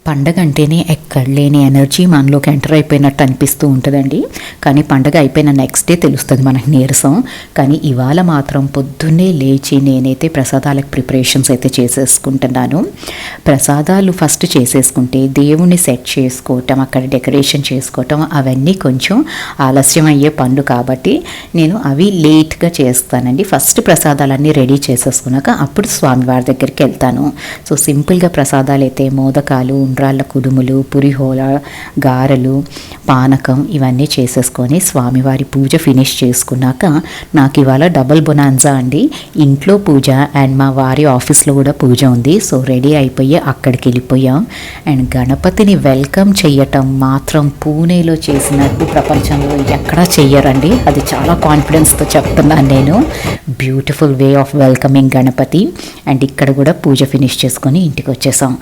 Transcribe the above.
పండగ అంటేనే ఎక్కడ లేని ఎనర్జీ మనలోకి ఎంటర్ అయిపోయినట్టు అనిపిస్తూ ఉంటుందండి. కానీ పండగ అయిపోయిన నెక్స్ట్ డే తెలుస్తుంది మనకు నీరసం. కానీ ఇవాళ మాత్రం పొద్దున్నే లేచి నేనైతే ప్రసాదాలకు ప్రిపరేషన్స్ అయితే చేసేసుకుంటున్నాను. ప్రసాదాలు ఫస్ట్ చేసేసుకుంటే దేవుణ్ణి సెట్ చేసుకోవటం, అక్కడ డెకరేషన్ చేసుకోవటం అవన్నీ కొంచెం ఆలస్యం అయ్యే పనులు కాబట్టి నేను అవి లేట్గా చేస్తానండి. ఫస్ట్ ప్రసాదాలన్నీ రెడీ చేసేసుకున్నాక అప్పుడు స్వామివారి దగ్గరికి వెళ్తాను. సో సింపుల్గా ప్రసాదాలు అయితే మోదకాలు, ఉండ్రాళ్ళ కుడుములు, పులిహోర, గారెలు, పానకం ఇవన్నీ చేసేసుకొని స్వామివారి పూజ ఫినిష్ చేసుకున్నాక నాకు ఇవాళ డబుల్ బొనాన్జా అండి. ఇంట్లో పూజ అండ్ మా వారి ఆఫీస్లో కూడా పూజ ఉంది. సో రెడీ అయిపోయి అక్కడికి వెళ్ళిపోయాం. అండ్ గణపతిని వెల్కమ్ చెయ్యటం మాత్రం పూణేలో చేసినట్టు ప్రపంచంలో ఎక్కడా చెయ్యరండి. అది చాలా కాన్ఫిడెన్స్తో చెప్తున్నాను నేను. Beautiful way of welcoming Ganapati. And ఇక్కడ కూడా పూజ ఫినిష్ చేసుకొని ఇంటికి వచ్చేసాం.